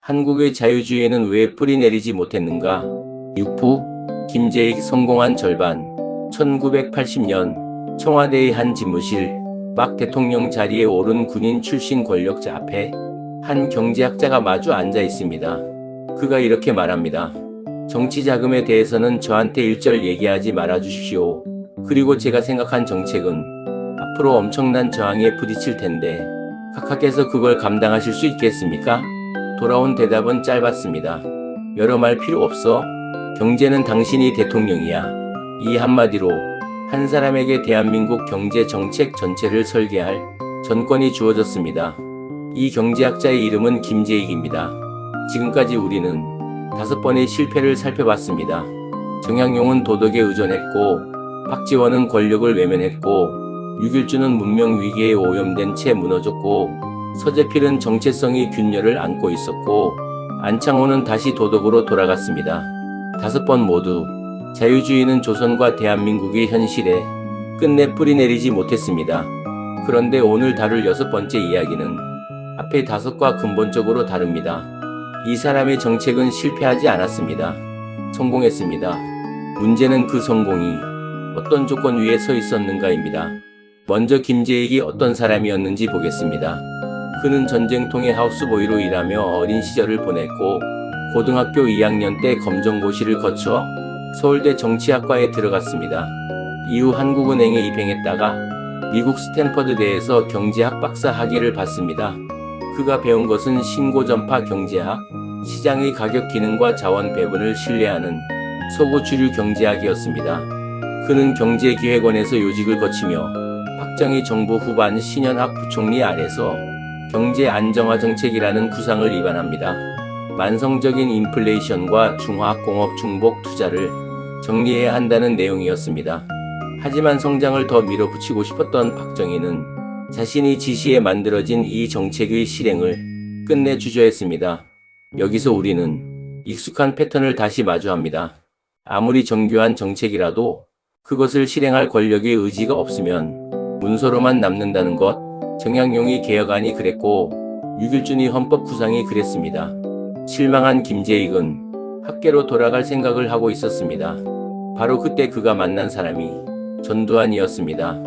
한국의 자유주의에는 왜 뿌리 내리지 못했는가? 육부, 김재익 성공한 절반. 1980년 청와대의 한 집무실, 막 대통령 자리에 오른 군인 출신 권력자 앞에 한 경제학자가 마주 앉아 있습니다. 그가 이렇게 말합니다. 정치 자금에 대해서는 저한테 일절 얘기하지 말아 주십시오. 그리고 제가 생각한 정책은 앞으로 엄청난 저항에 부딪힐 텐데 각하께서 그걸 감당하실 수 있겠습니까? 돌아온 대답은 짧았습니다. 여러 말 필요 없어. 경제는 당신이 대통령이야. 이 한마디로 한 사람에게 대한민국 경제 정책 전체를 설계할 전권이 주어졌습니다. 이 경제학자의 이름은 김재익입니다. 지금까지 우리는 5번의 실패를 살펴봤습니다. 정약용은 도덕에 의존했고, 박지원은 권력을 외면했고, 유길주는 문명 위기에 오염된 채 무너졌고, 서재필은 정체성의 균열을 안고 있었고, 안창호는 다시 도덕으로 돌아갔습니다. 5번 모두 자유주의는 조선과 대한민국의 현실에 끝내 뿌리 내리지 못했습니다. 그런데 오늘 다룰 6번째 이야기는 앞의 5과 근본적으로 다릅니다. 이 사람의 정책은 실패하지 않았습니다. 성공했습니다. 문제는 그 성공이 어떤 조건 위에 서 있었는가입니다. 먼저 김재익이 어떤 사람이었는지 보겠습니다. 그는 전쟁통의 하우스보이로 일하며 어린 시절을 보냈고 고등학교 2학년 때 검정고시를 거쳐 서울대 정치학과에 들어갔습니다. 이후 한국은행에 입행했다가 미국 스탠퍼드대에서 경제학 박사 학위를 받습니다. 그가 배운 것은 신고전파 경제학, 시장의 가격 기능과 자원 배분을 신뢰하는 서구주류 경제학이었습니다. 그는 경제기획원에서 요직을 거치며 박정희 정부 후반 신현학 부총리 아래서 경제 안정화 정책이라는 구상을 입안합니다. 만성적인 인플레이션과 중화공업 중복 투자를 정리해야 한다는 내용이었습니다. 하지만 성장을 더 밀어붙이고 싶었던 박정희는 자신이 지시에 만들어진 이 정책의 실행을 끝내 주저했습니다. 여기서 우리는 익숙한 패턴을 다시 마주합니다. 아무리 정교한 정책이라도 그것을 실행할 권력의 의지가 없으면 문서로만 남는다는 것. 정약용이 개혁안이 그랬고 유길준이 헌법 구상이 그랬습니다. 실망한 김재익은 학계로 돌아갈 생각을 하고 있었습니다. 바로 그때 그가 만난 사람이 전두환이었습니다.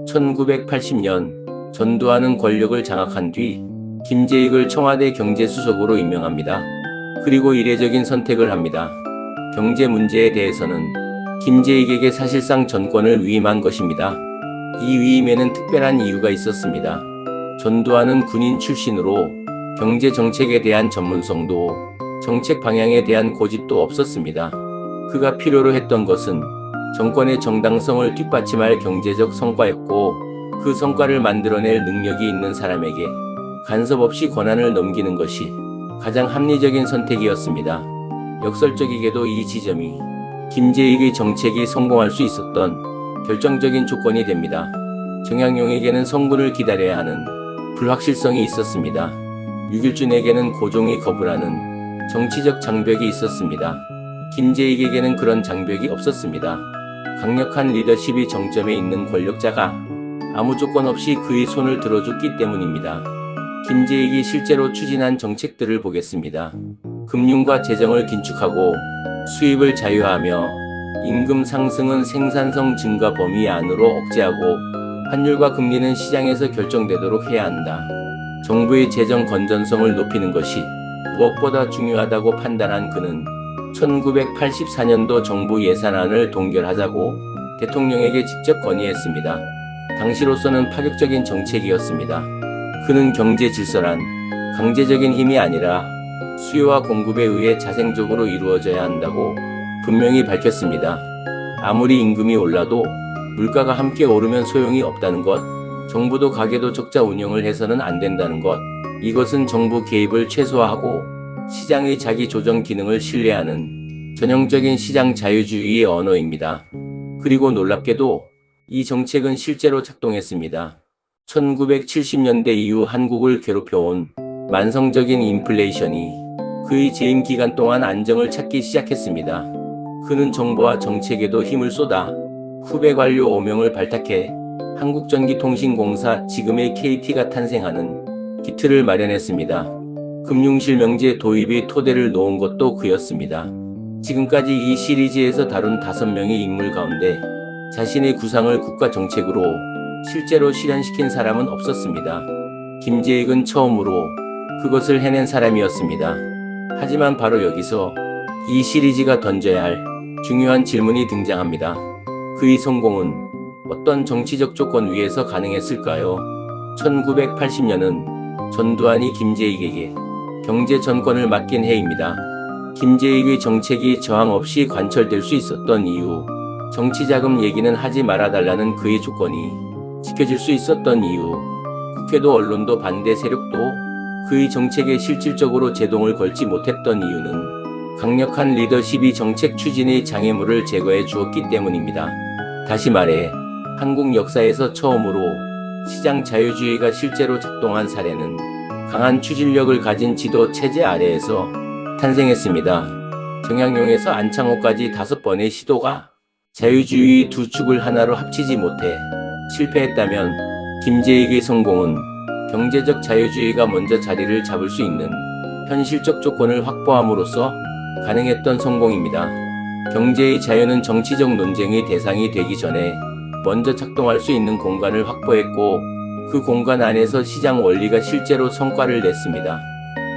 1980년 전두환은 권력을 장악한 뒤 김재익을 청와대 경제수석으로 임명합니다. 그리고 이례적인 선택을 합니다. 경제 문제에 대해서는 김재익에게 사실상 전권을 위임한 것입니다. 이 위임에는 특별한 이유가 있었습니다. 전두환은 군인 출신으로 경제 정책에 대한 전문성도 정책 방향에 대한 고집도 없었습니다. 그가 필요로 했던 것은 정권의 정당성을 뒷받침할 경제적 성과였고 그 성과를 만들어낼 능력이 있는 사람에게 간섭 없이 권한을 넘기는 것이 가장 합리적인 선택이었습니다. 역설적이게도 이 지점이 김재익의 정책이 성공할 수 있었던 결정적인 조건이 됩니다. 정약용에게는 성군을 기다려야 하는 불확실성이 있었습니다. 유길준에게는 고종이 거부라는 정치적 장벽이 있었습니다. 김재익에게는 그런 장벽이 없었습니다. 강력한 리더십이 정점에 있는 권력자가 아무 조건 없이 그의 손을 들어줬기 때문입니다. 김재익이 실제로 추진한 정책들을 보겠습니다. 금융과 재정을 긴축하고 수입을 자유화하며 임금 상승은 생산성 증가 범위 안으로 억제하고 환율과 금리는 시장에서 결정되도록 해야 한다. 정부의 재정 건전성을 높이는 것이 무엇보다 중요하다고 판단한 그는 1984년도 정부 예산안을 동결하자고 대통령에게 직접 건의했습니다. 당시로서는 파격적인 정책이었습니다. 그는 경제 질서란 강제적인 힘이 아니라 수요와 공급에 의해 자생적으로 이루어져야 한다고 분명히 밝혔습니다. 아무리 임금이 올라도 물가가 함께 오르면 소용이 없다는 것, 정부도 가계도 적자 운영을 해서는 안 된다는 것, 이것은 정부 개입을 최소화하고 시장의 자기 조정 기능을 신뢰하는 전형적인 시장 자유주의의 언어입니다. 그리고 놀랍게도 이 정책은 실제로 작동했습니다. 1970년대 이후 한국을 괴롭혀온 만성적인 인플레이션이 그의 재임 기간 동안 안정을 찾기 시작했습니다. 그는 정부와 정책에도 힘을 쏟아 후배 관료 5명을 발탁해 한국전기통신공사 지금의 KT가 탄생하는 기틀을 마련했습니다. 금융실명제 도입의 토대를 놓은 것도 그였습니다. 지금까지 이 시리즈에서 다룬 5명의 인물 가운데 자신의 구상을 국가 정책으로 실제로 실현시킨 사람은 없었습니다. 김재익은 처음으로 그것을 해낸 사람이었습니다. 하지만 바로 여기서 이 시리즈가 던져야 할 중요한 질문이 등장합니다. 그의 성공은 어떤 정치적 조건 위에서 가능했을까요? 1980년은 전두환이 김재익에게 경제 전권을 맡긴 해입니다. 김재익의 정책이 저항 없이 관철될 수 있었던 이유, 정치자금 얘기는 하지 말아달라는 그의 조건이 지켜질 수 있었던 이유, 국회도 언론도 반대 세력도 그의 정책에 실질적으로 제동을 걸지 못했던 이유는 강력한 리더십이 정책 추진의 장애물을 제거해 주었기 때문입니다. 다시 말해 한국 역사에서 처음으로 시장 자유주의가 실제로 작동한 사례는 강한 추진력을 가진 지도 체제 아래에서 탄생했습니다. 정약용에서 안창호까지 5번의 시도가 자유주의 두 축을 하나로 합치지 못해 실패했다면 김재익의 성공은 경제적 자유주의가 먼저 자리를 잡을 수 있는 현실적 조건을 확보함으로써 가능했던 성공입니다. 경제의 자유는 정치적 논쟁의 대상이 되기 전에 먼저 작동할 수 있는 공간을 확보했고 그 공간 안에서 시장 원리가 실제로 성과를 냈습니다.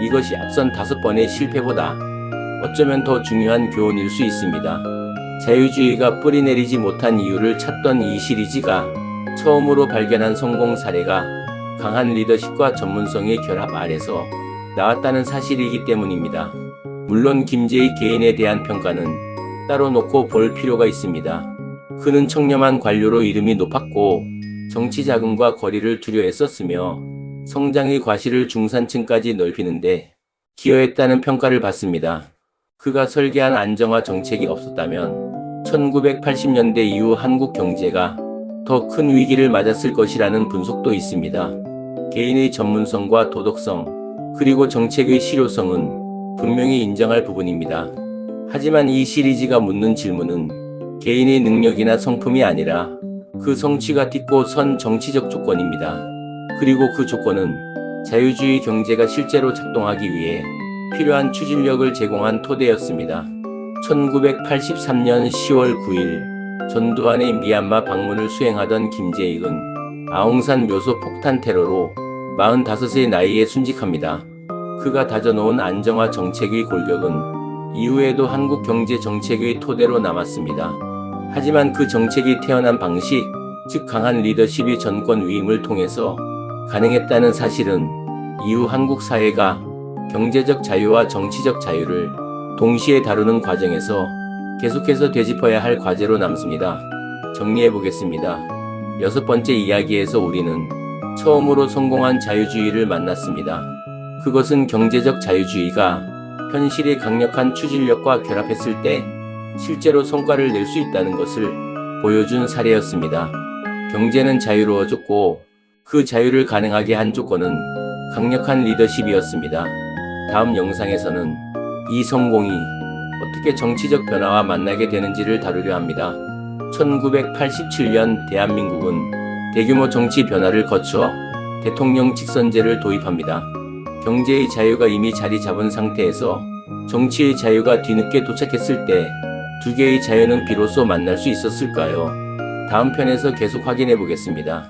이것이 앞선 5번의 실패보다 어쩌면 더 중요한 교훈일 수 있습니다. 자유주의가 뿌리내리지 못한 이유를 찾던 이 시리즈가 처음으로 발견한 성공 사례가 강한 리더십과 전문성의 결합 아래서 나왔다는 사실이기 때문입니다. 물론 김재익 개인에 대한 평가는 따로 놓고 볼 필요가 있습니다. 그는 청렴한 관료로 이름이 높았고 정치 자금과 거리를 두려 했었으며 성장의 과실을 중산층까지 넓히는데 기여했다는 평가를 받습니다. 그가 설계한 안정화 정책이 없었다면 1980년대 이후 한국 경제가 더 큰 위기를 맞았을 것이라는 분석도 있습니다. 개인의 전문성과 도덕성, 그리고 정책의 실효성은 분명히 인정할 부분입니다. 하지만 이 시리즈가 묻는 질문은 개인의 능력이나 성품이 아니라 그 성취가 딛고 선 정치적 조건입니다. 그리고 그 조건은 자유주의 경제가 실제로 작동하기 위해 필요한 추진력을 제공한 토대였습니다. 1983년 10월 9일 전두환의 미얀마 방문을 수행하던 김재익은 아웅산 묘소 폭탄 테러로 45세 나이에 순직합니다. 그가 다져놓은 안정화 정책의 골격은 이후에도 한국 경제 정책의 토대로 남았습니다. 하지만 그 정책이 태어난 방식, 즉 강한 리더십이 정권 위임을 통해서 가능했다는 사실은 이후 한국 사회가 경제적 자유와 정치적 자유를 동시에 다루는 과정에서 계속해서 되짚어야 할 과제로 남습니다. 정리해보겠습니다. 6번째 이야기에서 우리는 처음으로 성공한 자유주의를 만났습니다. 그것은 경제적 자유주의가 현실의 강력한 추진력과 결합했을 때 실제로 성과를 낼 수 있다는 것을 보여준 사례였습니다. 경제는 자유로워졌고 그 자유를 가능하게 한 조건은 강력한 리더십이었습니다. 다음 영상에서는 이 성공이 어떻게 정치적 변화와 만나게 되는지를 다루려 합니다. 1987년 대한민국은 대규모 정치 변화를 거쳐 대통령 직선제를 도입합니다. 경제의 자유가 이미 자리 잡은 상태에서 정치의 자유가 뒤늦게 도착했을 때 두 개의 자유는 비로소 만날 수 있었을까요? 다음 편에서 계속 확인해 보겠습니다.